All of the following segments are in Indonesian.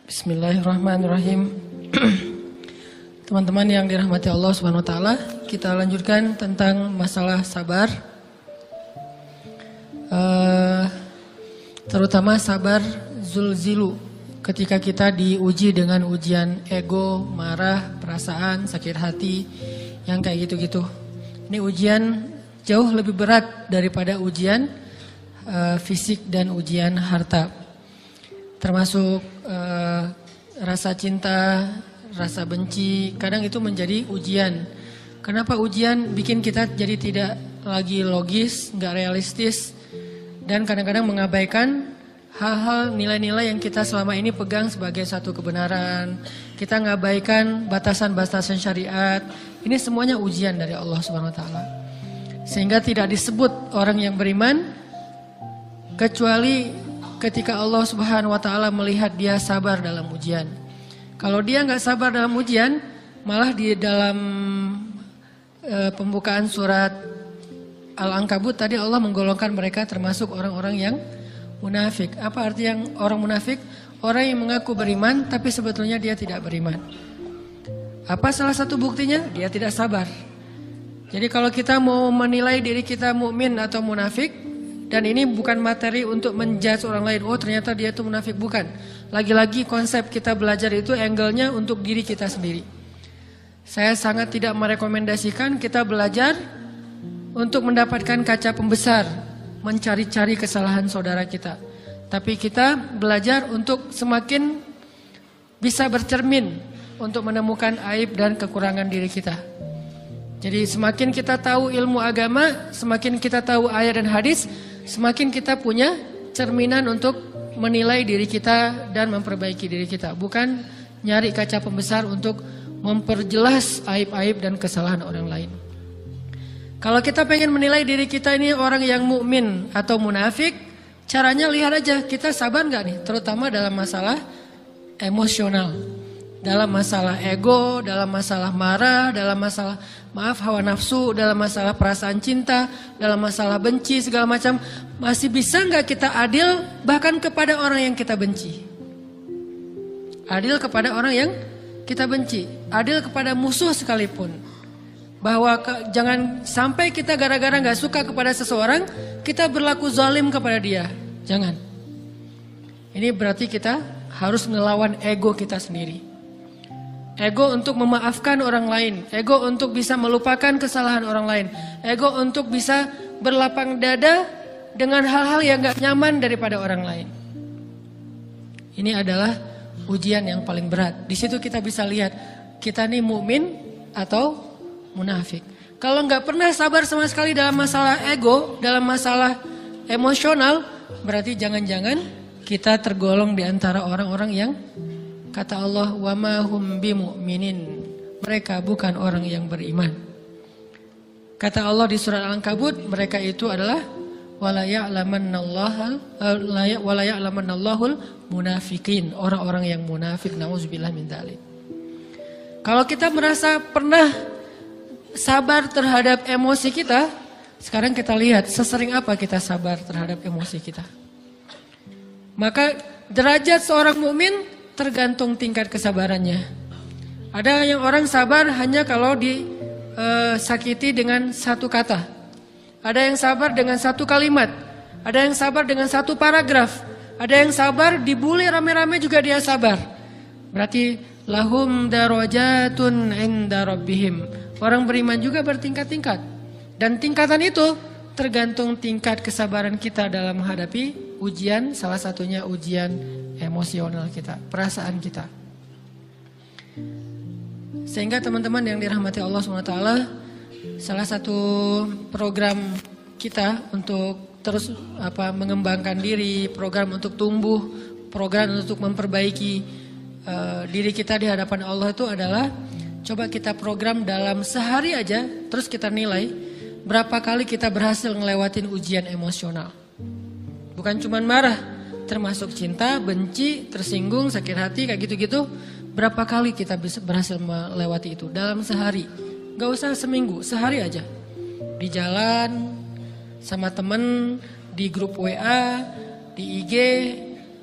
Bismillahirrahmanirrahim. Teman-teman yang dirahmati Allah Subhanahu wa taala, kita lanjutkan tentang masalah sabar. Terutama sabar zulzilu, ketika kita diuji dengan ujian ego, marah, perasaan, sakit hati, yang kayak gitu-gitu. Ini ujian jauh lebih berat daripada ujian fisik dan ujian harta. Termasuk rasa cinta, rasa benci, kadang itu menjadi ujian. Kenapa ujian bikin kita jadi tidak lagi logis, nggak realistis, dan kadang-kadang mengabaikan hal-hal nilai-nilai yang kita selama ini pegang sebagai satu kebenaran. Kita ngabaikan batasan-batasan syariat. Ini semuanya ujian dari Allah Subhanahu Wa Taala. Sehingga tidak disebut orang yang beriman kecuali ketika Allah Subhanahu Wa Taala melihat dia sabar dalam ujian. Kalau dia nggak sabar dalam ujian, malah di dalam pembukaan surat Al-Ankabut tadi Allah menggolongkan mereka termasuk orang-orang yang munafik. Apa arti yang orang munafik? Orang yang mengaku beriman tapi sebetulnya dia tidak beriman. Apa salah satu buktinya? Dia tidak sabar. Jadi kalau kita mau menilai diri kita mukmin atau munafik, dan ini bukan materi untuk menjudge orang lain. Oh ternyata dia itu munafik, bukan. Lagi-lagi konsep kita belajar itu angle-nya untuk diri kita sendiri. Saya sangat tidak merekomendasikan kita belajar untuk mendapatkan kaca pembesar, mencari-cari kesalahan saudara kita. Tapi kita belajar untuk semakin bisa bercermin untuk menemukan aib dan kekurangan diri kita. Jadi semakin kita tahu ilmu agama, semakin kita tahu ayat dan hadis, semakin kita punya cerminan untuk menilai diri kita dan memperbaiki diri kita. Bukan nyari kaca pembesar untuk memperjelas aib-aib dan kesalahan orang lain. Kalau kita pengen menilai diri kita ini orang yang mukmin atau munafik, caranya lihat aja kita sabar nggak nih, terutama dalam masalah emosional, dalam masalah ego, dalam masalah marah, dalam masalah hawa nafsu, dalam masalah perasaan cinta, dalam masalah benci segala macam. Masih bisa nggak kita adil bahkan kepada orang yang kita benci? Adil kepada orang yang kita benci, adil kepada musuh sekalipun. Bahwa jangan sampai kita gara-gara nggak suka kepada seseorang, kita berlaku zalim kepada dia. Jangan. Ini berarti kita harus ngelawan ego kita sendiri. Ego untuk memaafkan orang lain, ego untuk bisa melupakan kesalahan orang lain, ego untuk bisa berlapang dada dengan hal-hal yang gak nyaman daripada orang lain. Ini adalah ujian yang paling berat. Di situ kita bisa lihat kita nih mukmin atau munafik. Kalau gak pernah sabar sama sekali dalam masalah ego, dalam masalah emosional, berarti jangan-jangan kita tergolong di antara orang-orang yang kata Allah, wa ma hum bimu'minin. Mereka bukan orang yang beriman. Kata Allah di surat Al-Ankabut, mereka itu adalah wala ya'lamannallahul munafiqin, orang-orang yang munafik. Nauzubillah min dzalik. Kalau kita merasa pernah sabar terhadap emosi kita, sekarang kita lihat sesering apa kita sabar terhadap emosi kita. Maka derajat seorang mukmin tergantung tingkat kesabarannya. Ada yang orang sabar hanya kalau disakiti dengan satu kata. Ada yang sabar dengan satu kalimat. Ada yang sabar dengan satu paragraf. Ada yang sabar dibully rame-rame juga dia sabar. Berarti lahum darajatun inda rabbihim. Orang beriman juga bertingkat-tingkat. Dan tingkatan itu tergantung tingkat kesabaran kita dalam menghadapi ujian, salah satunya ujian emosional kita, perasaan kita. Sehingga teman-teman yang dirahmati Allah SWT, salah satu program kita untuk terus mengembangkan diri, program untuk tumbuh, program untuk memperbaiki diri kita di hadapan Allah itu adalah coba kita program dalam sehari aja, terus kita nilai berapa kali kita berhasil ngelewatin ujian emosional. Bukan cuma marah, termasuk cinta, benci, tersinggung, sakit hati, kayak gitu-gitu. Berapa kali kita bisa berhasil melewati itu dalam sehari. Gak usah seminggu, sehari aja. Di jalan, sama temen, di grup WA, di IG,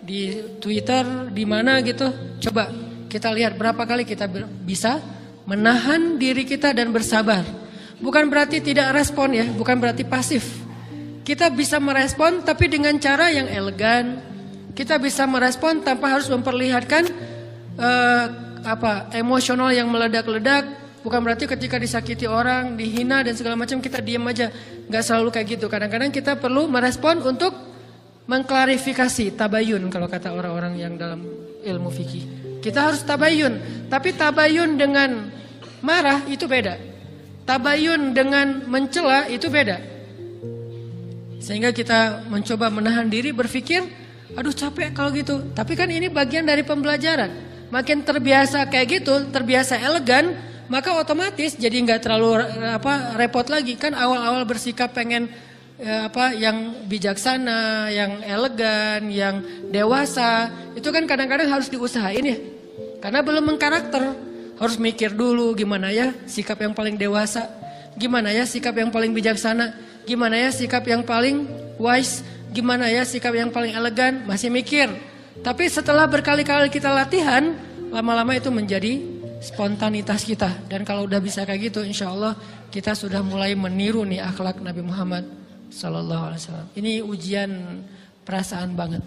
di Twitter, di mana gitu. Coba kita lihat berapa kali kita bisa menahan diri kita dan bersabar. Bukan berarti tidak respon ya, bukan berarti pasif. Kita bisa merespon tapi dengan cara yang elegan. Kita bisa merespon tanpa harus memperlihatkan emosional yang meledak-ledak. Bukan berarti ketika disakiti orang, dihina dan segala macam kita diam aja. Gak selalu kayak gitu. Kadang-kadang kita perlu merespon untuk mengklarifikasi, tabayun kalau kata orang-orang yang dalam ilmu fikih. Kita harus tabayun. Tapi tabayun dengan marah itu beda. Tabayun dengan mencela itu beda. Sehingga kita mencoba menahan diri berpikir, aduh capek kalau gitu. Tapi kan ini bagian dari pembelajaran. Makin terbiasa kayak gitu, terbiasa elegan, maka otomatis jadi nggak terlalu repot lagi. Kan awal-awal bersikap pengen yang bijaksana, yang elegan, yang dewasa, itu kan kadang-kadang harus diusahain ya. Karena belum mengkarakter, harus mikir dulu gimana ya sikap yang paling dewasa, gimana ya sikap yang paling bijaksana, gimana ya sikap yang paling wise, gimana ya sikap yang paling elegan, masih mikir. Tapi setelah berkali-kali kita latihan, lama-lama itu menjadi spontanitas kita. Dan kalau udah bisa kayak gitu, insya Allah kita sudah mulai meniru nih akhlak Nabi Muhammad Sallallahu Alaihi Wasallam. Ini ujian perasaan banget.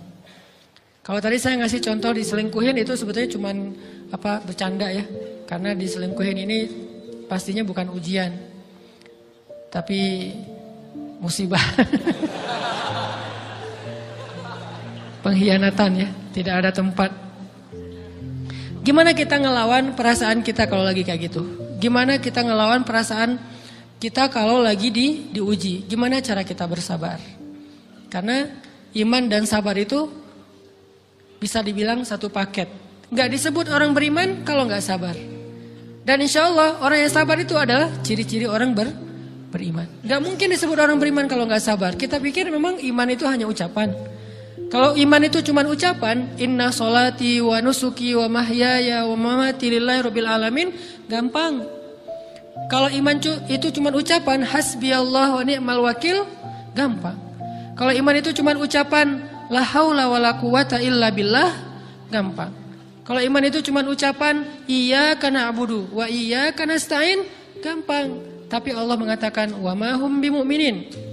Kalau tadi saya ngasih contoh diselingkuhin itu sebetulnya cuman bercanda ya. Karena diselingkuhin ini pastinya bukan ujian, tapi musibah. Pengkhianatan ya, tidak ada tempat. Gimana kita ngelawan perasaan kita kalau lagi kayak gitu? Gimana kita ngelawan perasaan kita kalau lagi diuji? Gimana cara kita bersabar? Karena iman dan sabar itu bisa dibilang satu paket. Gak disebut orang beriman kalau gak sabar. Dan insya Allah orang yang sabar itu adalah ciri-ciri orang beriman. Gak mungkin disebut orang beriman kalau gak sabar. Kita pikir memang iman itu hanya ucapan. Kalau iman itu cuma ucapan, inna sholati wa nusuki wa mahyaya wa mamati lillahi rabbil alamin, gampang. Kalau iman itu cuma ucapan, hasbiyallah wa ni'mal wakil, gampang. Kalau iman itu cuma ucapan, la haula wa la quwata illa billah, gampang. Kalau iman itu cuma ucapan, iyyaka na'budu wa iyyaka nasta'in, gampang. Tapi Allah mengatakan, wa ma hum bimu'minin.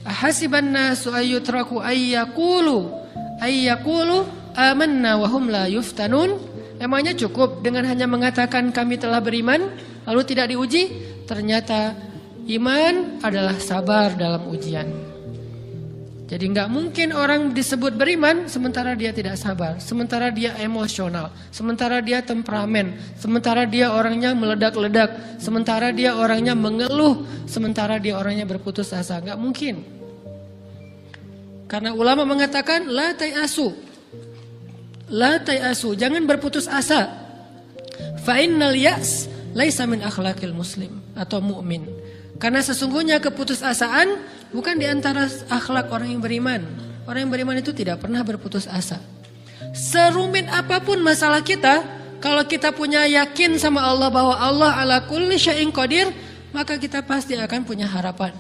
Ahasiban nasu ayyutraku ayyakulu amanna wa hum la yuftanun. Emangnya cukup dengan hanya mengatakan kami telah beriman lalu tidak diuji? Ternyata iman adalah sabar dalam ujian. Jadi nggak mungkin orang disebut beriman sementara dia tidak sabar, sementara dia emosional, sementara dia temperamen, sementara dia orangnya meledak-ledak, sementara dia orangnya mengeluh, sementara dia orangnya berputus asa. Nggak mungkin. Karena ulama mengatakan la tayasu, jangan berputus asa. Fa innal ya's laisa min akhlaqil muslim atau mu'min. Karena sesungguhnya keputusasaan bukan di antara akhlak orang yang beriman. Orang yang beriman itu tidak pernah berputus asa. Serumit apapun masalah kita, kalau kita punya yakin sama Allah bahwa Allah ala kulli syai'in qadir, maka kita pasti akan punya harapan.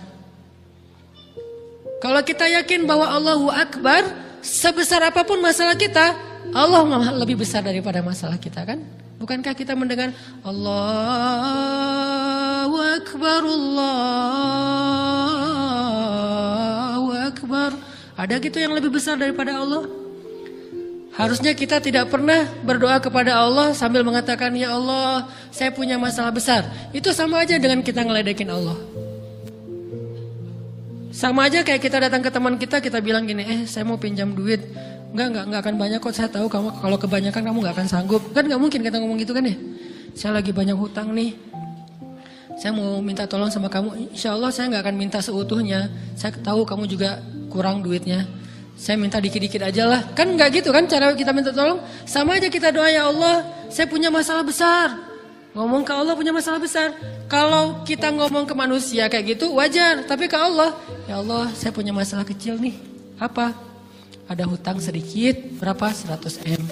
Kalau kita yakin bahwa Allahu Akbar, sebesar apapun masalah kita, Allah lebih besar daripada masalah kita kan? Bukankah kita mendengar Allahu Akbar, Allahu Akbar. Ada gitu yang lebih besar daripada Allah? Harusnya kita tidak pernah berdoa kepada Allah sambil mengatakan, ya Allah, saya punya masalah besar. Itu sama aja dengan kita ngeledekin Allah. Sama aja kayak kita datang ke teman kita bilang gini, saya mau pinjam duit. Enggak akan banyak kok, saya tahu kamu kalau kebanyakan kamu enggak akan sanggup. Kan enggak mungkin kita ngomong gitu kan ya. Saya lagi banyak hutang nih. Saya mau minta tolong sama kamu. Insya Allah saya enggak akan minta seutuhnya. Saya tahu kamu juga kurang duitnya. Saya minta dikit-dikit aja lah. Kan enggak gitu kan cara kita minta tolong. Sama aja kita doa, ya Allah, saya punya masalah besar. Ngomong ke Allah punya masalah besar. Kalau kita ngomong ke manusia kayak gitu wajar. Tapi ke Allah, ya Allah, saya punya masalah kecil nih. Apa? Ada hutang sedikit, berapa? 100 M.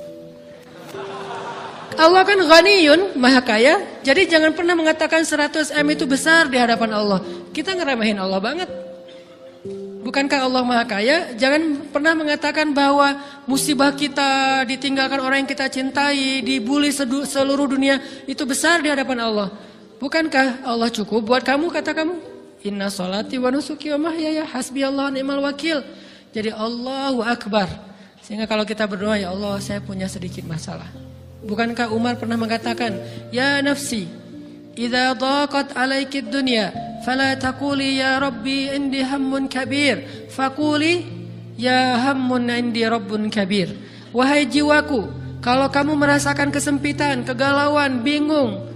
Allah kan ghaniyun, maha kaya. Jadi jangan pernah mengatakan 100 M itu besar di hadapan Allah. Kita ngeremehin Allah banget. Bukankah Allah Maha Kaya? Jangan pernah mengatakan bahwa musibah kita, ditinggalkan orang yang kita cintai, dibully seluruh dunia, itu besar di hadapan Allah. Bukankah Allah cukup buat kamu, kata kamu? Inna sholati wa nusuki wa mahyaya hasbiyallahu ni'mal wakil. Jadi Allahu Akbar. Sehingga kalau kita berdoa, ya Allah saya punya sedikit masalah. Bukankah Umar pernah mengatakan, ya nafsi, idza daqat alaikid dunya fala taquli ya rabbi indi hammun kabir, faquli ya hammun indi rabbun kabir. Wahai jiwaku, kalau kamu merasakan kesempitan, kegalauan, bingung,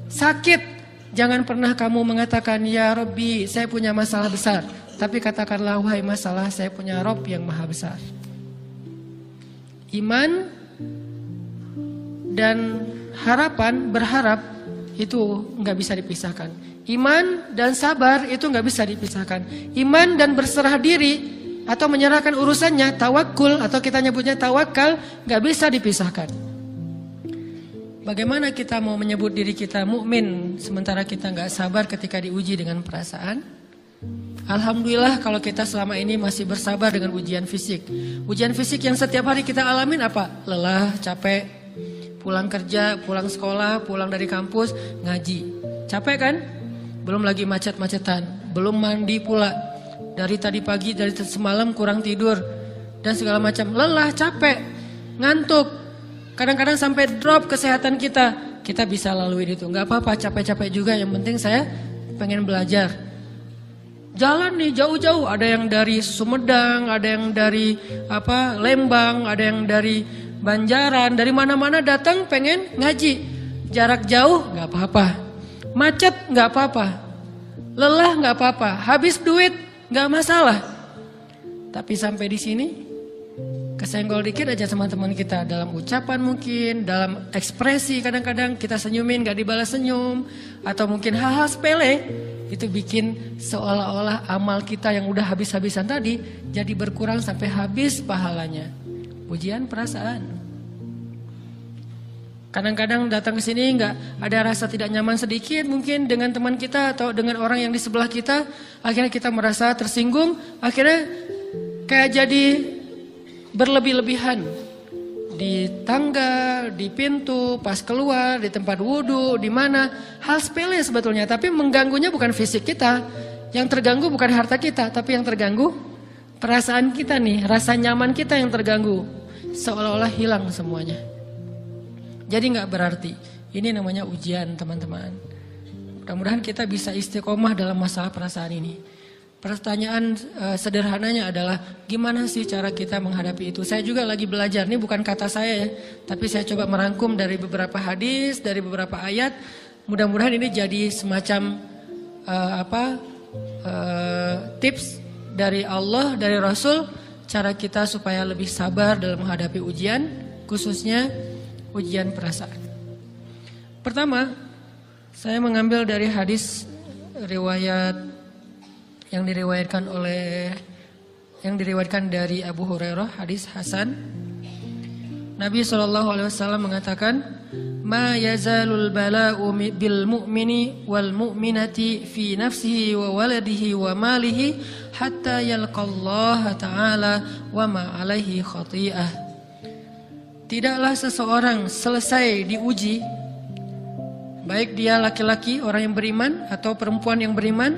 sakit, jangan pernah kamu mengatakan ya Rabbi saya punya masalah besar, tapi katakanlah wahai masalah saya punya Rabb yang maha besar. Iman dan harapan, berharap itu nggak bisa dipisahkan. Iman dan sabar itu nggak bisa dipisahkan. Iman dan berserah diri atau menyerahkan urusannya, tawakul atau kita nyebutnya tawakal, nggak bisa dipisahkan. Bagaimana kita mau menyebut diri kita mukmin sementara kita nggak sabar ketika diuji dengan perasaan? Alhamdulillah kalau kita selama ini masih bersabar dengan ujian fisik. Ujian fisik yang setiap hari kita alamin apa? Lelah, capek, pulang kerja, pulang sekolah, pulang dari kampus, ngaji. Capek kan? Belum lagi macet-macetan, belum mandi pula. Dari tadi pagi, dari semalam kurang tidur, dan segala macam. Lelah, capek, ngantuk. Kadang-kadang sampai drop kesehatan kita. Kita bisa lalui itu, nggak apa-apa, capek-capek juga. Yang penting saya pengen belajar. Jalan nih jauh-jauh, ada yang dari Sumedang, ada yang dari Lembang, ada yang dari Banjaran, dari mana-mana datang pengen ngaji. Jarak jauh nggak apa-apa, macet nggak apa-apa, lelah nggak apa-apa, habis duit nggak masalah. Tapi sampai di sini kesenggol dikit aja sama teman kita, dalam ucapan mungkin, dalam ekspresi kadang-kadang kita senyumin gak dibalas senyum, atau mungkin hal-hal sepele, itu bikin seolah-olah amal kita yang udah habis-habisan tadi jadi berkurang sampai habis pahalanya. Ujian perasaan. Kadang-kadang datang ke sini nggak ada rasa tidak nyaman sedikit mungkin dengan teman kita atau dengan orang yang di sebelah kita, akhirnya kita merasa tersinggung, akhirnya kayak jadi berlebih-lebihan di tangga, di pintu, pas keluar, di tempat wudhu, di mana, hal sepele sebetulnya, tapi mengganggunya bukan fisik kita, yang terganggu bukan harta kita, tapi yang terganggu perasaan kita nih, rasa nyaman kita yang terganggu, seolah-olah hilang semuanya. Jadi nggak berarti, ini namanya ujian teman-teman. Mudah-mudahan kita bisa istiqomah dalam masalah perasaan ini. Pertanyaan sederhananya adalah gimana sih cara kita menghadapi itu? Saya juga lagi belajar, ini bukan kata saya ya, tapi saya coba merangkum dari beberapa hadis, dari beberapa ayat. Mudah-mudahan ini jadi semacam tips dari Allah, dari Rasul, cara kita supaya lebih sabar dalam menghadapi ujian, khususnya ujian perasaan. Pertama, saya mengambil dari hadis riwayat yang diriwayatkan dari Abu Hurairah, hadis Hasan. Nabi SAW mengatakan, "Ma yazalul bala'u bil mu'mini wal mu'minati fi nafsihi wa waladihi wa malihi hatta yalqallaha ta'ala wa ma alaihi khati'ah." Tidaklah seseorang selesai diuji, baik dia laki-laki orang yang beriman atau perempuan yang beriman,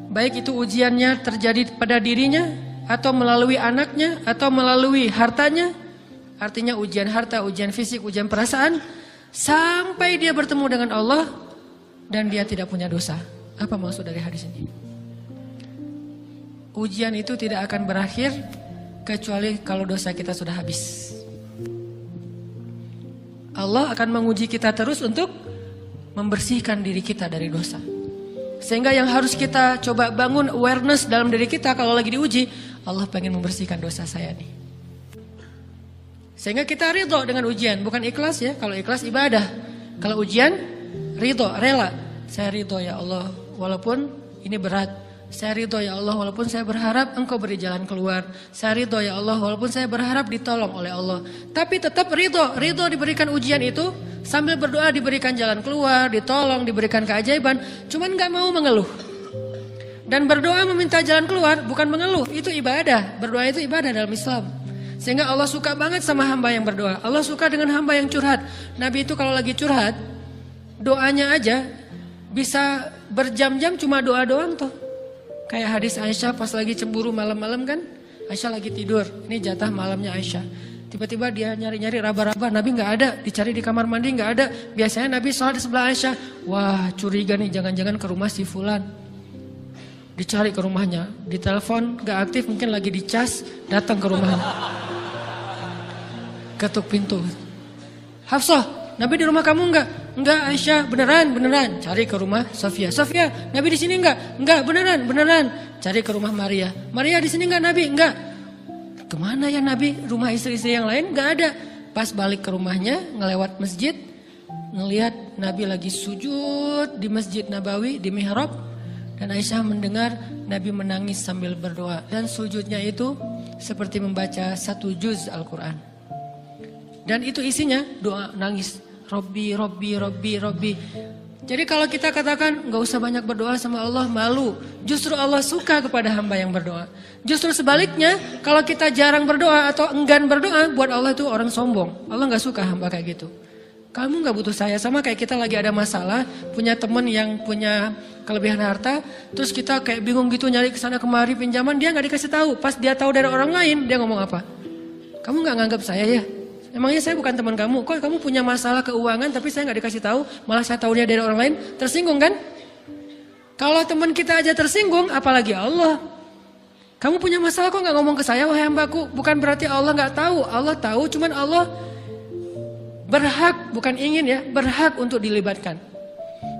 baik itu ujiannya terjadi pada dirinya atau melalui anaknya atau melalui hartanya, artinya ujian harta, ujian fisik, ujian perasaan, sampai dia bertemu dengan Allah dan dia tidak punya dosa. Apa maksud dari hadis ini? Ujian itu tidak akan berakhir kecuali kalau dosa kita sudah habis. Allah akan menguji kita terus untuk membersihkan diri kita dari dosa. Sehingga yang harus kita coba bangun awareness dalam diri kita kalau lagi diuji, Allah pengen membersihkan dosa saya nih. Sehingga kita ridho dengan ujian, bukan ikhlas ya. Kalau ikhlas ibadah, kalau ujian ridho, rela. Saya ridho ya Allah, walaupun ini berat. Saya ridho ya Allah, walaupun saya berharap Engkau beri jalan keluar. Saya ridho ya Allah, walaupun saya berharap ditolong oleh Allah. Tapi tetap ridho diberikan ujian itu, sambil berdoa diberikan jalan keluar, ditolong, diberikan keajaiban. Cuman gak mau mengeluh. Dan berdoa meminta jalan keluar bukan mengeluh, itu ibadah. Berdoa itu ibadah dalam Islam. Sehingga Allah suka banget sama hamba yang berdoa. Allah suka dengan hamba yang curhat. Nabi itu kalau lagi curhat, doanya aja bisa berjam-jam cuma doa doang tuh. Kayak hadis Aisyah pas lagi cemburu malam-malam kan. Aisyah lagi tidur, ini jatah malamnya Aisyah. Tiba-tiba dia nyari-nyari raba-raba, Nabi nggak ada, dicari di kamar mandi nggak ada. Biasanya Nabi sholat di sebelah Aisyah. Wah curiga nih, jangan-jangan ke rumah si Fulan. Dicari ke rumahnya, ditelepon gak aktif, mungkin lagi dicas, datang ke rumahnya. Ketuk pintu. Hafsah, Nabi di rumah kamu enggak? Enggak Aisyah, beneran. Cari ke rumah Sofia. Sofia, Nabi di sini enggak? Enggak, beneran. Cari ke rumah Maria. Maria di sini enggak Nabi? Enggak. Kemana ya Nabi? Rumah istri-istri yang lain enggak ada. Pas balik ke rumahnya, ngelewat masjid, ngelihat Nabi lagi sujud di Masjid Nabawi, di mihrab. Dan Aisyah mendengar Nabi menangis sambil berdoa. Dan sujudnya itu seperti membaca 1 juz Al-Quran. Dan itu isinya doa nangis. Robbi. Jadi kalau kita katakan gak usah banyak berdoa sama Allah, malu. Justru Allah suka kepada hamba yang berdoa. Justru sebaliknya, kalau kita jarang berdoa atau enggan berdoa, buat Allah itu orang sombong. Allah gak suka hamba kayak gitu. Kamu gak butuh saya, sama kayak kita lagi ada masalah, punya teman yang punya kelebihan harta, terus kita kayak bingung gitu nyari kesana kemari pinjaman, dia gak dikasih tahu. Pas dia tahu dari orang lain, dia ngomong apa? Kamu gak nganggap saya ya? Emangnya saya bukan teman kamu? Kok kamu punya masalah keuangan tapi saya gak dikasih tahu, malah saya tahu dia dari orang lain? Tersinggung kan? Kalau teman kita aja tersinggung, apalagi Allah. Kamu punya masalah kok gak ngomong ke saya, wahai hambaku? Bukan berarti Allah gak tahu, Allah tahu, cuman Allah berhak, bukan ingin ya, berhak untuk dilibatkan.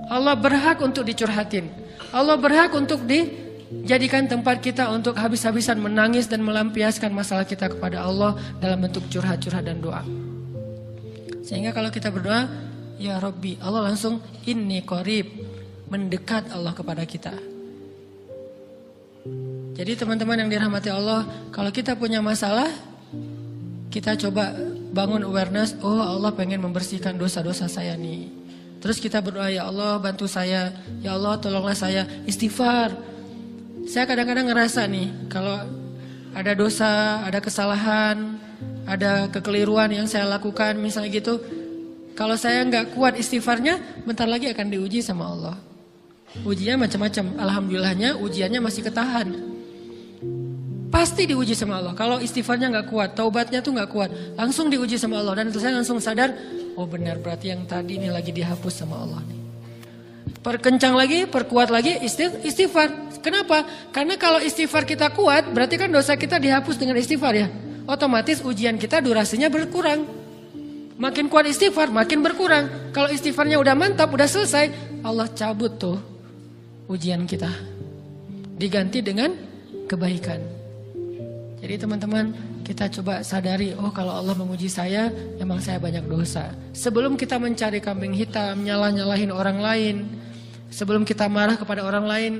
Allah berhak untuk dicurhatin. Allah berhak untuk dijadikan tempat kita untuk habis-habisan menangis dan melampiaskan masalah kita kepada Allah dalam bentuk curhat-curhat dan doa. Sehingga kalau kita berdoa, ya Rabbi, Allah langsung inni qarib, mendekat Allah kepada kita. Jadi teman-teman yang dirahmati Allah, kalau kita punya masalah, kita coba bangun awareness, oh Allah pengen membersihkan dosa-dosa saya nih. Terus kita berdoa, ya Allah bantu saya, ya Allah tolonglah saya, istighfar. Saya kadang-kadang ngerasa nih, kalau ada dosa, ada kesalahan, ada kekeliruan yang saya lakukan misalnya gitu, kalau saya nggak kuat istighfarnya, bentar lagi akan diuji sama Allah. Ujinya macam-macam, alhamdulillahnya ujiannya masih ketahan. Pasti diuji sama Allah. Kalau istighfarnya nggak kuat, taubatnya tuh nggak kuat, langsung diuji sama Allah. Dan saya langsung sadar, oh benar berarti yang tadi ini lagi dihapus sama Allah nih. Perkencang lagi, perkuat lagi istighfar. Kenapa? Karena kalau istighfar kita kuat, berarti kan dosa kita dihapus dengan istighfar ya. Otomatis ujian kita durasinya berkurang. Makin kuat istighfar, makin berkurang. Kalau istighfarnya udah mantap, udah selesai, Allah cabut tuh ujian kita. Diganti dengan kebaikan. Jadi teman-teman, kita coba sadari, oh kalau Allah menguji saya, memang saya banyak dosa. Sebelum kita mencari kambing hitam, nyalahin orang lain, sebelum kita marah kepada orang lain,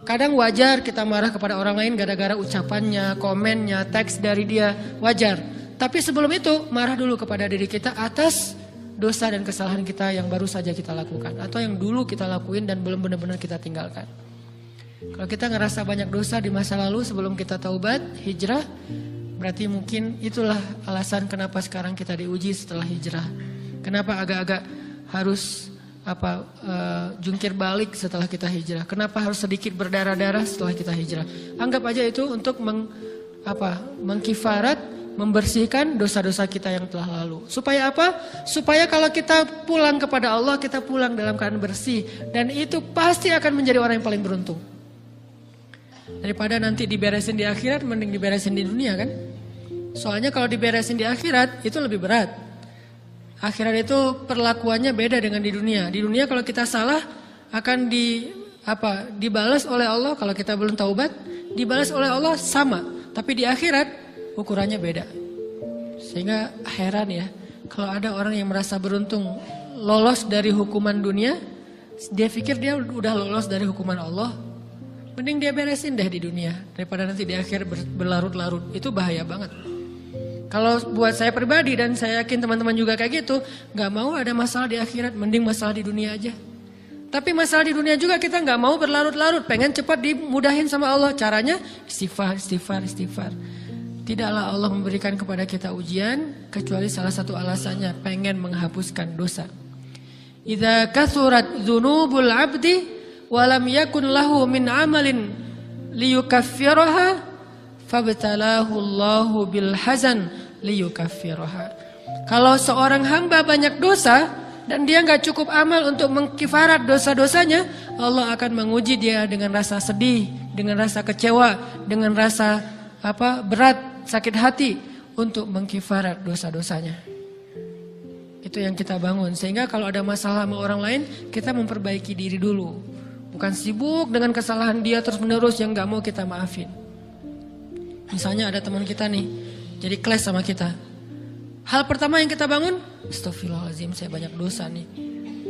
kadang wajar kita marah kepada orang lain gara-gara ucapannya, komennya, teks dari dia, wajar. Tapi sebelum itu, marah dulu kepada diri kita atas dosa dan kesalahan kita yang baru saja kita lakukan. Atau yang dulu kita lakuin dan belum benar-benar kita tinggalkan. Kalau kita ngerasa banyak dosa di masa lalu sebelum kita taubat, hijrah, berarti mungkin itulah alasan kenapa sekarang kita diuji setelah hijrah. Kenapa agak-agak harus jungkir balik setelah kita hijrah. Kenapa harus sedikit berdarah-darah setelah kita hijrah. Anggap aja itu untuk mengkifarat, membersihkan dosa-dosa kita yang telah lalu. Supaya apa? Supaya kalau kita pulang kepada Allah, kita pulang dalam keadaan bersih. Dan itu pasti akan menjadi orang yang paling beruntung. Daripada nanti diberesin di akhirat, mending diberesin di dunia kan. Soalnya kalau diberesin di akhirat, itu lebih berat. Akhirat itu perlakuannya beda dengan di dunia. Di dunia kalau kita salah, akan dibalas oleh Allah. Kalau kita belum taubat, dibalas oleh Allah sama. Tapi di akhirat, ukurannya beda. Sehingga heran ya, kalau ada orang yang merasa beruntung lolos dari hukuman dunia, dia pikir dia udah lolos dari hukuman Allah. Mending dia beresin deh di dunia daripada nanti di akhir berlarut-larut. Itu bahaya banget. Kalau buat saya pribadi dan saya yakin teman-teman juga kayak gitu, gak mau ada masalah di akhirat, mending masalah di dunia aja. Tapi masalah di dunia juga kita nggak mau berlarut-larut, pengen cepat dimudahin sama Allah. Caranya istighfar, istighfar, istighfar. Tidaklah Allah memberikan kepada kita ujian kecuali salah satu alasannya pengen menghapuskan dosa. Idza kathurat dzunubul 'abdi wa lam yakun lahu min 'amalin liyukaffiraha fabtalahu Allahu bil hazan liyukaffiraha. Kalau seorang hamba banyak dosa dan dia nggak cukup amal untuk mengkifarat dosa-dosanya, Allah akan menguji dia dengan rasa sedih, dengan rasa kecewa, dengan rasa berat, sakit hati untuk mengkifarat dosa-dosanya. Itu yang kita bangun. Sehingga kalau ada masalah sama orang lain, kita memperbaiki diri dulu. Bukan sibuk dengan kesalahan dia terus-menerus yang nggak mau kita maafin. Misalnya ada teman kita nih, jadi clash sama kita. Hal pertama yang kita bangun, astagfirullahaladzim, saya banyak dosa nih.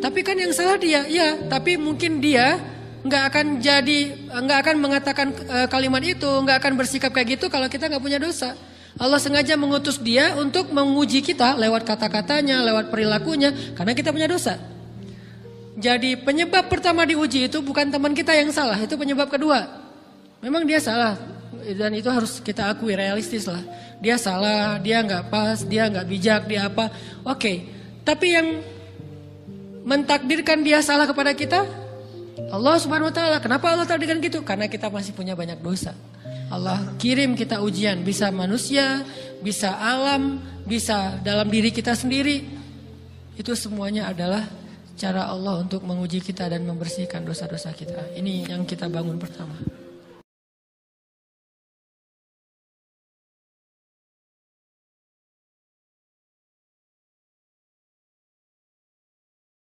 Tapi kan yang salah dia, ya. Tapi mungkin dia nggak akan mengatakan kalimat itu, nggak akan bersikap kayak gitu kalau kita nggak punya dosa. Allah sengaja mengutus dia untuk menguji kita lewat kata-katanya, lewat perilakunya, karena kita punya dosa. Jadi penyebab pertama diuji itu bukan teman kita yang salah, itu penyebab kedua. Memang dia salah. Dan itu harus kita akui, realistis lah. Dia salah, dia nggak pas, dia nggak bijak, dia apa. Oke. Tapi yang mentakdirkan dia salah kepada kita, Allah Subhanahu Wa Taala. Kenapa Allah takdirkan gitu? Karena kita masih punya banyak dosa. Allah kirim kita ujian, bisa manusia, bisa alam, bisa dalam diri kita sendiri. Itu semuanya adalah cara Allah untuk menguji kita dan membersihkan dosa-dosa kita. Ini yang kita bangun pertama.